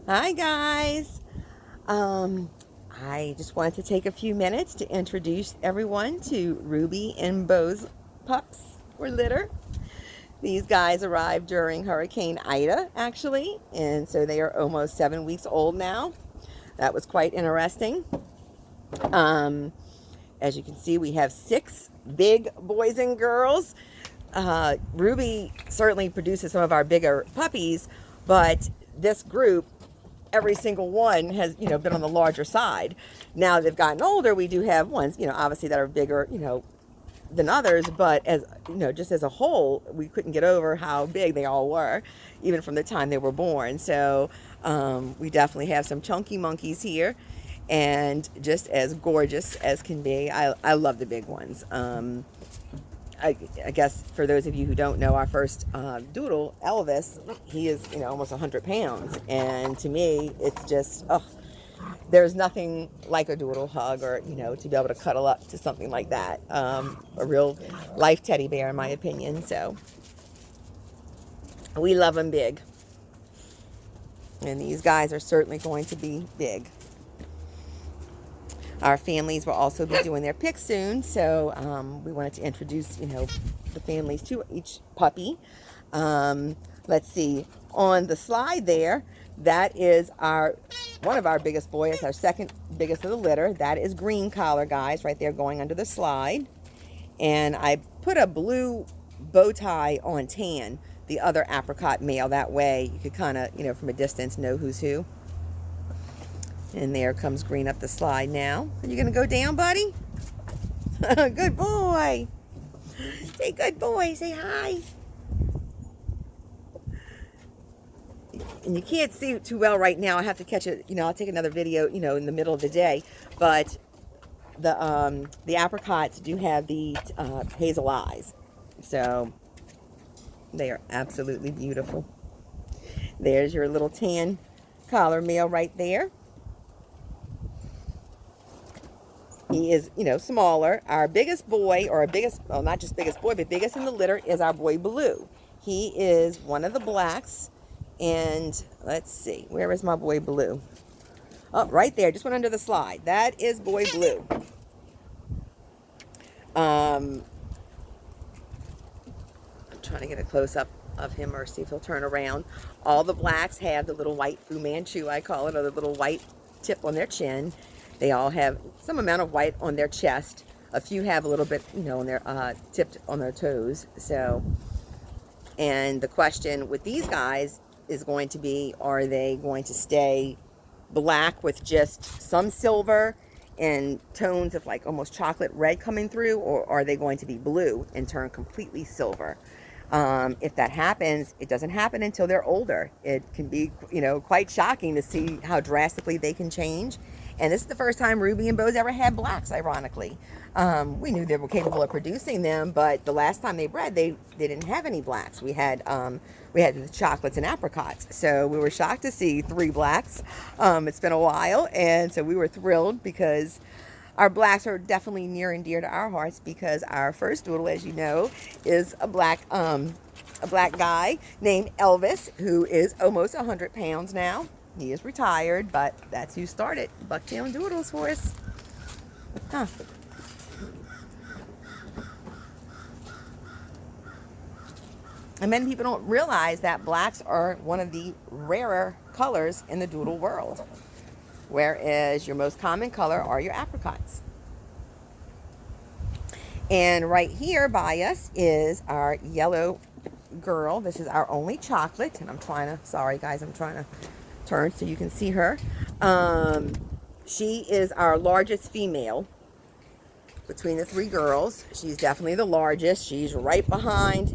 Hi guys. Um, I just wanted to take a few minutes to introduce everyone to Ruby and Beau's pups or litter. These guys arrived during Hurricane Ida, actually, and so they are almost 7 weeks old now. That was quite interesting. Um, as you can see, we have 6 big boys and girls. Ruby certainly produces some of our bigger puppies, but this group, every single one has, been on the larger side. Now they've gotten older, we do have ones, obviously that are bigger, than others, but as, just as a whole, we couldn't get over how big they all were, even from the time they were born. So we definitely have some chunky monkeys here and just as gorgeous as can be. I love the big ones. I guess for those of you who don't know, our first doodle, Elvis, he is, almost 100 pounds. And to me, it's just, oh, there's nothing like a doodle hug or, to be able to cuddle up to something like that. A real life teddy bear, in my opinion. So we love them big. And these guys are certainly going to be big. Our families will also be doing their pick soon, so we wanted to introduce, the families to each puppy. Let's see, on the slide there, that is one of our biggest boys, our second biggest of the litter. That is green collar, guys, right there going under the slide. And I put a blue bow tie on tan, the other apricot male. That way you could kind of, from a distance know who's who. And there comes green up the slide now. Are you going to go down, buddy? Good boy. Say good boy. Say hi. And you can't see it too well right now. I have to catch it. I'll take another video, in the middle of the day. But the apricots do have the hazel eyes. So they are absolutely beautiful. There's your little tan collar male right there. He is, smaller. Our biggest boy, or our biggest, well, not just biggest boy, but biggest in the litter is our boy Blue. He is one of the blacks. And let's see, where is my boy Blue? Oh, right there, just went under the slide. That is boy Blue. I'm trying to get a close up of him or see if he'll turn around. All the blacks have the little white Fu Manchu, I call it, or the little white tip on their chin. They all have some amount of white on their chest. A few have a little bit, on their tipped on their toes. So, and the question with these guys is going to be, are they going to stay black with just some silver and tones of like almost chocolate red coming through, or are they going to be blue and turn completely silver? If that happens, it doesn't happen until they're older. It can be, quite shocking to see how drastically they can change. And this is the first time Ruby and Beau's ever had blacks, ironically. We knew they were capable of producing them, but the last time they bred, they didn't have any blacks. We had the chocolates and apricots. So we were shocked to see 3 blacks. It's been a while, and so we were thrilled because our blacks are definitely near and dear to our hearts, because our first doodle, as you know, is a black guy named Elvis, who is almost 100 pounds now. He is retired, but that's who started Bucktown Doodles for us. Huh. And many people don't realize that blacks are one of the rarer colors in the doodle world, whereas your most common color are your apricots. And right here by us is our yellow girl. This is our only chocolate, and sorry guys, I'm trying to turn so you can see her. She is our largest female between the 3 girls. She's definitely the largest. She's right behind,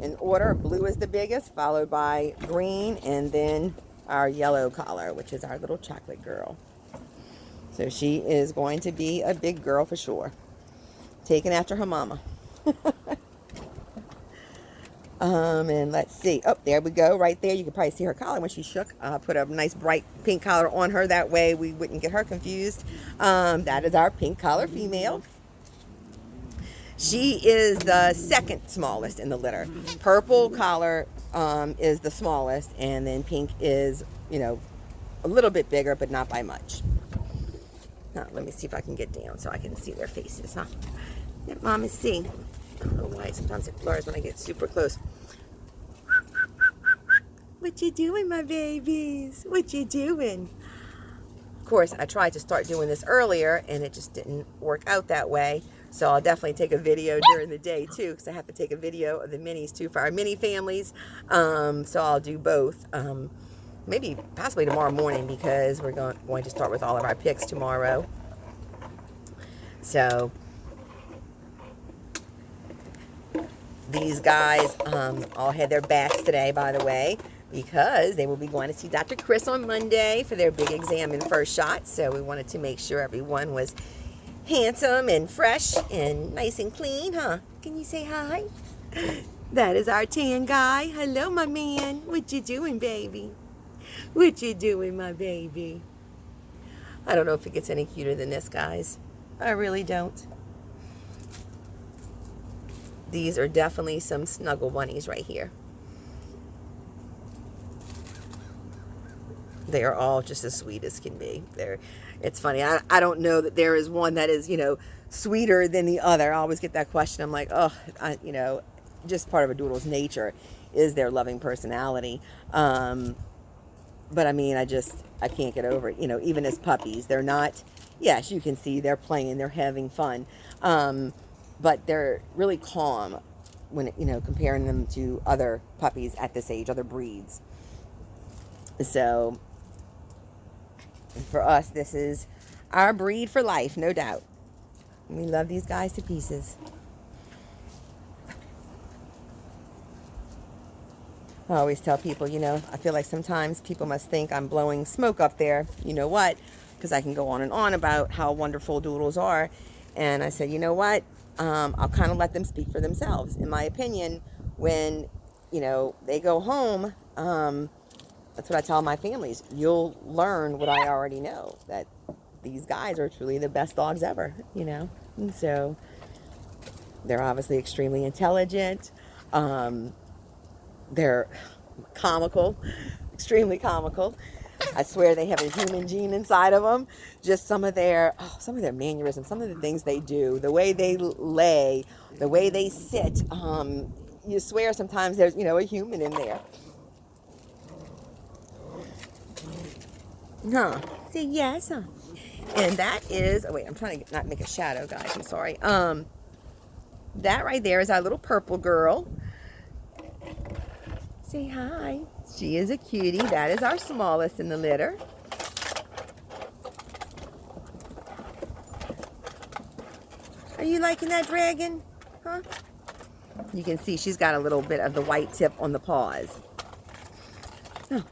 in order. Blue is the biggest, followed by green, and then our yellow collar, which is our little chocolate girl. So she is going to be a big girl for sure, taken after her mama. And let's see. Oh, there we go. Right there. You can probably see her collar when she shook. Put a nice bright pink collar on her. That way we wouldn't get her confused. That is our pink collar female. She is the second smallest in the litter. Purple collar is the smallest. And then pink is, a little bit bigger, but not by much. Now, let me see if I can get down so I can see their faces, huh? Let Mama see. I don't know why sometimes it blurs when I get super close. What you doing, my babies? What you doing? Of course, I tried to start doing this earlier, and it just didn't work out that way. So I'll definitely take a video during the day, too, because I have to take a video of the minis, too, for our mini families. So I'll do both. Maybe possibly tomorrow morning, because we're going to start with all of our picks tomorrow. So these guys all had their baths today, by the way, because they will be going to see Dr. Chris on Monday for their big exam and first shot. So we wanted to make sure everyone was handsome and fresh and nice and clean, huh? Can you say hi? That is our tan guy. Hello, my man. What you doing, baby? What you doing, my baby? I don't know if it gets any cuter than this, guys. I really don't. These are definitely some snuggle bunnies right here. They are all just as sweet as can be. It's funny. I don't know that there is one that is, sweeter than the other. I always get that question. I'm like, oh, just part of a doodle's nature is their loving personality. But I mean, I can't get over it. Even as puppies, they're not, yes, you can see they're playing, they're having fun. But they're really calm when, comparing them to other puppies at this age, other breeds. So for us, this is our breed for life, no doubt. We love these guys to pieces. I always tell people, I feel like sometimes people must think I'm blowing smoke up there. You know what? Because I can go on and on about how wonderful doodles are. And I said, you know what? I'll kind of let them speak for themselves. In my opinion, when, they go home, that's what I tell my families. You'll learn what I already know, that these guys are truly the best dogs ever, And so they're obviously extremely intelligent. They're comical, extremely comical. I swear they have a human gene inside of them. Just some of their mannerisms, some of the things they do, the way they lay, the way they sit. You swear sometimes there's, a human in there. Huh? Say yes, huh? And that is, oh wait, I'm trying to not make a shadow, guys. I'm sorry. That right there is our little purple girl. Say hi. She is a cutie. That is our smallest in the litter. Are you liking that dragon? Huh? You can see she's got a little bit of the white tip on the paws. Oh.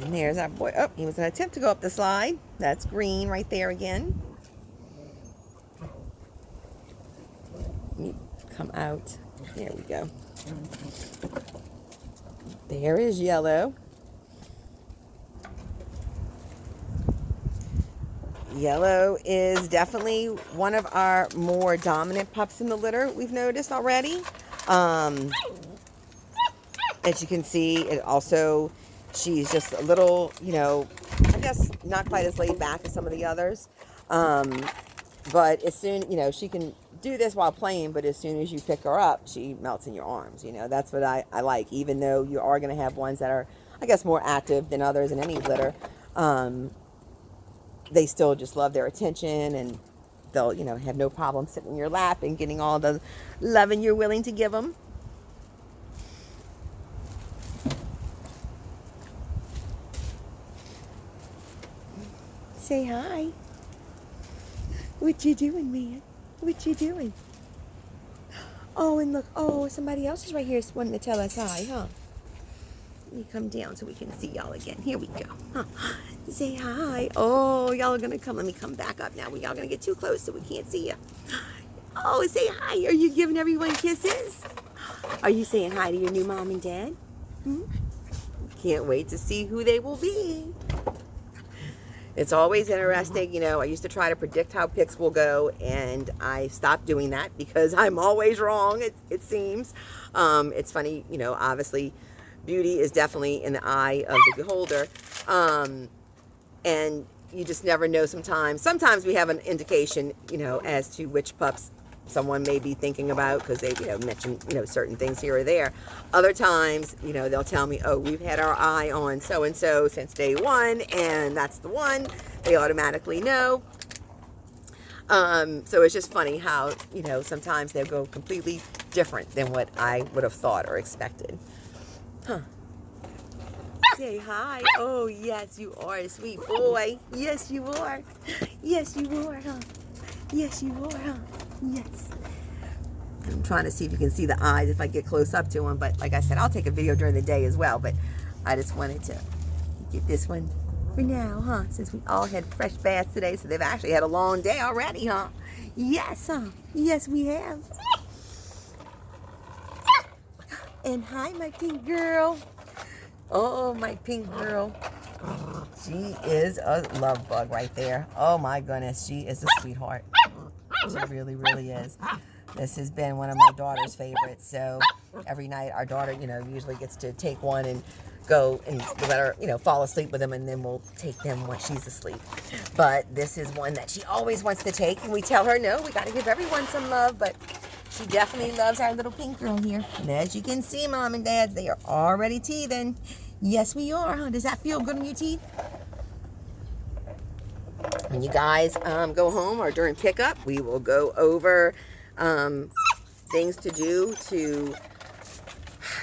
And there's our boy. Oh, he was going to attempt to go up the slide. That's green right there again. Let me come out. There we go. There is yellow. Yellow is definitely one of our more dominant pups in the litter, we've noticed already. As you can see, it also, she's just a little, I guess not quite as laid back as some of the others. But as soon, she can do this while playing, but as soon as you pick her up, she melts in your arms. That's what I like, even though you are going to have ones that are, I guess, more active than others in any litter. They still just love their attention, and they'll, have no problem sitting in your lap and getting all the loving you're willing to give them. Say hi. What you doing, man? What you doing? Oh, and look. Oh, somebody else is right here wanting to tell us hi, huh? Let me come down so we can see y'all again. Here we go. Huh. Say hi. Oh, y'all are going to come. Let me come back up now. Y'all going to get too close so we can't see you. Oh, say hi. Are you giving everyone kisses? Are you saying hi to your new mom and dad? Can't wait to see who they will be. It's always interesting, I used to try to predict how picks will go, and I stopped doing that because I'm always wrong, it seems. It's funny, obviously, Beauty is definitely in the eye of the beholder. And you just never know sometimes. Sometimes we have an indication, as to which pups someone may be thinking about because they, mention, certain things here or there. Other times, they'll tell me, oh, we've had our eye on so-and-so since day one, and that's the one. They automatically know. So it's just funny how, sometimes they'll go completely different than what I would have thought or expected. Huh. Say hi. Oh, yes, you are a sweet boy. Yes, you are. Yes, you are, huh? Yes, you are, huh? Yes. I'm trying to see if you can see the eyes if I get close up to them. But like I said, I'll take a video during the day as well. But I just wanted to get this one for now, huh? Since we all had fresh baths today. So they've actually had a long day already, huh? Yes, huh? Yes, we have. And hi, my pink girl. Oh, my pink girl. She is a love bug right there. Oh, my goodness. She is a sweetheart. She really, really is. This has been one of my daughter's favorites. So every night our daughter, usually gets to take one and go and let her, fall asleep with them, and then we'll take them when she's asleep. But this is one that she always wants to take, and we tell her, no, we got to give everyone some love, but she definitely loves our little pink girl here. And as you can see, Mom and Dads, they are already teething. Yes, we are, huh? Does that feel good on your teeth? When you guys go home or during pickup, we will go over things to do to...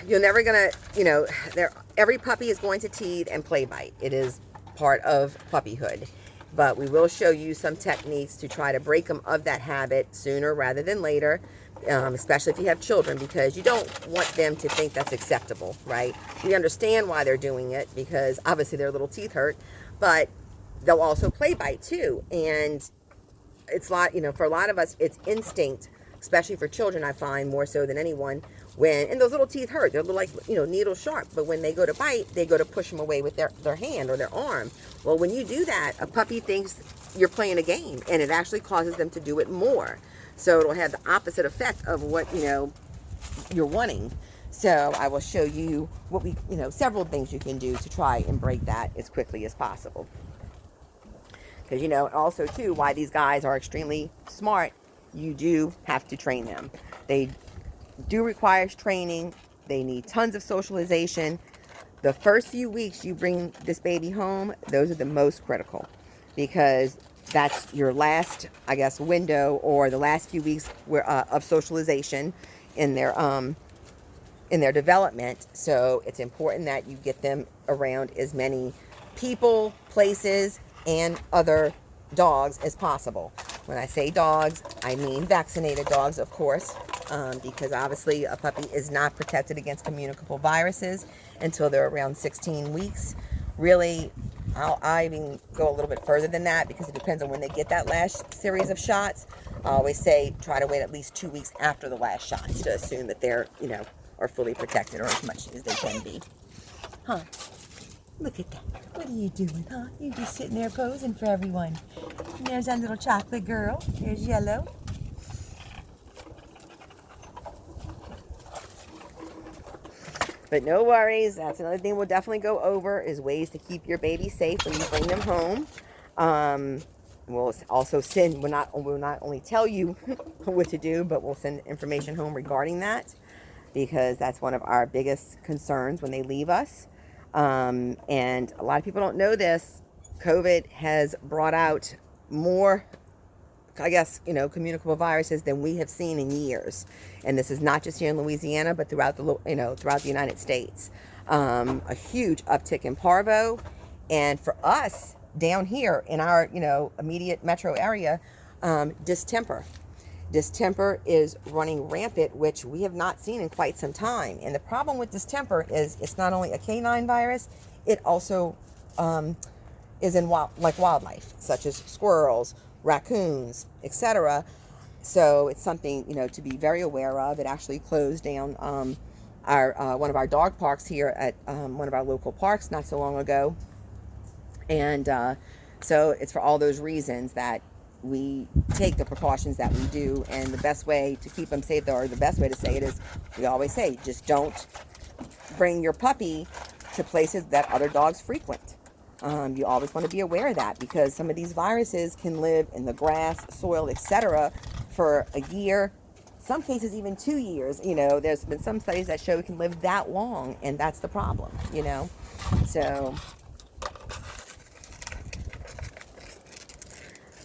You're never going to, every puppy is going to teeth and play bite. It is part of puppyhood. But we will show you some techniques to try to break them of that habit sooner rather than later, especially if you have children, because you don't want them to think that's acceptable, right? We understand why they're doing it because obviously their little teeth hurt, but they'll also play bite too. And it's for a lot of us, it's instinct, especially for children, I find more so than anyone. And those little teeth hurt. They're like, needle sharp. But when they go to bite, they go to push them away with their hand or their arm. Well, when you do that, a puppy thinks you're playing a game, and it actually causes them to do it more. So it'll have the opposite effect of what, you're wanting. So I will show you what several things you can do to try and break that as quickly as possible. Because, also too, why these guys are extremely smart, you do have to train them. They do require training. They need tons of socialization. The first few weeks you bring this baby home, those are the most critical, because that's your last, I guess, window, or the last few weeks of socialization in their development. So it's important that you get them around as many people, places, and other dogs as possible. When I say dogs, I mean vaccinated dogs, of course, because obviously a puppy is not protected against communicable viruses until they're around 16 weeks. Really, I'll even go a little bit further than that, because it depends on when they get that last series of shots. I always say try to wait at least 2 weeks after the last shots to assume that they're, are fully protected, or as much as they can be. Huh? Look at that. What are you doing, huh? You're just sitting there posing for everyone. And there's that little chocolate girl. There's Yellow. But no worries. That's another thing we'll definitely go over, is ways to keep your baby safe when you bring them home. We'll also send, we'll not only tell you what to do, but we'll send information home regarding that, because that's one of our biggest concerns when they leave us. And a lot of people don't know this. COVID has brought out more, I guess, communicable viruses than we have seen in years. And this is not just here in Louisiana, but throughout the United States. A huge uptick in parvo. And for us down here in our, immediate metro area, distemper. Distemper is running rampant, which we have not seen in quite some time. And the problem with distemper is it's not only a canine virus, it also is in wildlife, such as squirrels, raccoons, etc. So it's something, to be very aware of. It actually closed down one of our dog parks here at one of our local parks not so long ago. And so it's for all those reasons that we take the precautions that we do. And the best way to keep them safe, or the best way to say it, is we always say, just don't bring your puppy to places that other dogs frequent. You always want to be aware of that, because some of these viruses can live in the grass, soil, etc. for a year, some cases even 2 years. You know, there's been some studies that show it can live that long, and that's the problem, you know. So,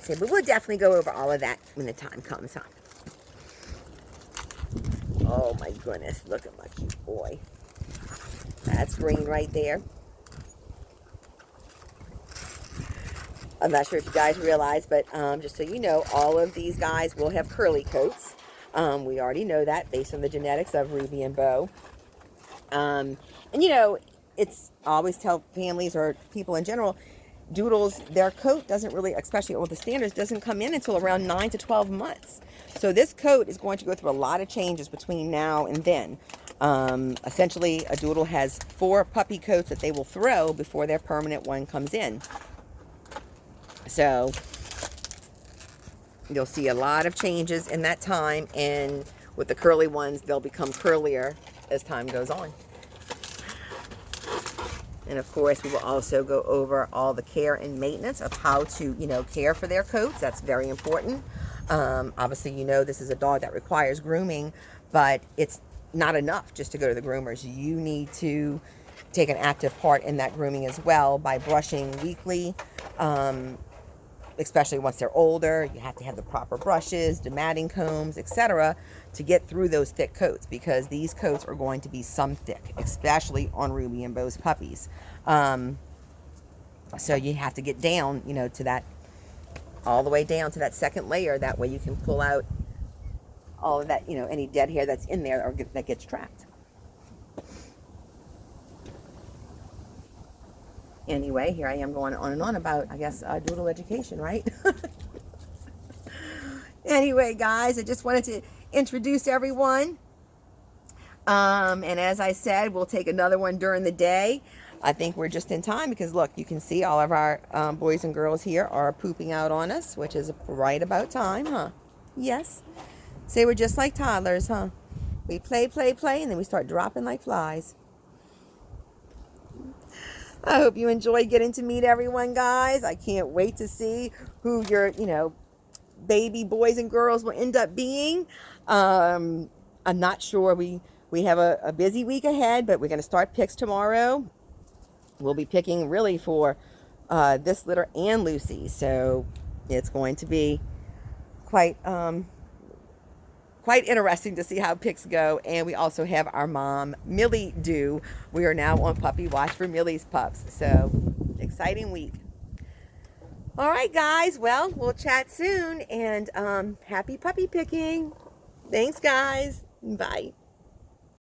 but we'll definitely go over all of that when the time comes, huh? Oh my goodness, look at my cute boy. That's green right there. I'm not sure if you guys realize, but just so you know, all of these guys will have curly coats. We already know that based on the genetics of Ruby and Beau. And you know, it's I always tell families or people in general, doodles, their coat doesn't really, especially with the standards, doesn't come in until around 9 to 12 months. So this coat is going to go through a lot of changes between now and then. Essentially, a doodle has 4 puppy coats that they will throw before their permanent one comes in. So you'll see a lot of changes in that time, and with the curly ones, they'll become curlier as time goes on. And of course, we will also go over all the care and maintenance of how to, you know, care for their coats. That's very important. Obviously, you know, this is a dog that requires grooming, but it's not enough just to go to the groomers. You need to take an active part in that grooming as well by brushing weekly. Especially once they're older, you have to have the proper brushes, the matting combs, etc. to get through those thick coats, because these coats are going to be some thick, especially on Ruby and Beau's puppies. So you have to get down, you know, to that, all the way down to that second layer. That way you can pull out all of that, you know, any dead hair that's in there or that gets trapped. Anyway, here I am going on and on about, I guess, doodle education, right? Anyway, guys, I just wanted to introduce everyone. And as I said, we'll take another one during the day. I think we're just in time because, look, you can see all of our boys and girls here are pooping out on us, which is right about time, huh? Yes. Say we're just like toddlers, huh? We play, play, play, and then we start dropping like flies. I hope you enjoyed getting to meet everyone, guys. I can't wait to see who your, you know, baby boys and girls will end up being. I'm not sure. We have a busy week ahead, but we're going to start picks tomorrow. We'll be picking really for this litter and Lucy. So it's going to be quite interesting to see how picks go. And we also have our mom, Millie, due. We are now on puppy watch for Millie's pups. So, exciting week. All right, guys. Well, we'll chat soon. And happy puppy picking. Thanks, guys. Bye.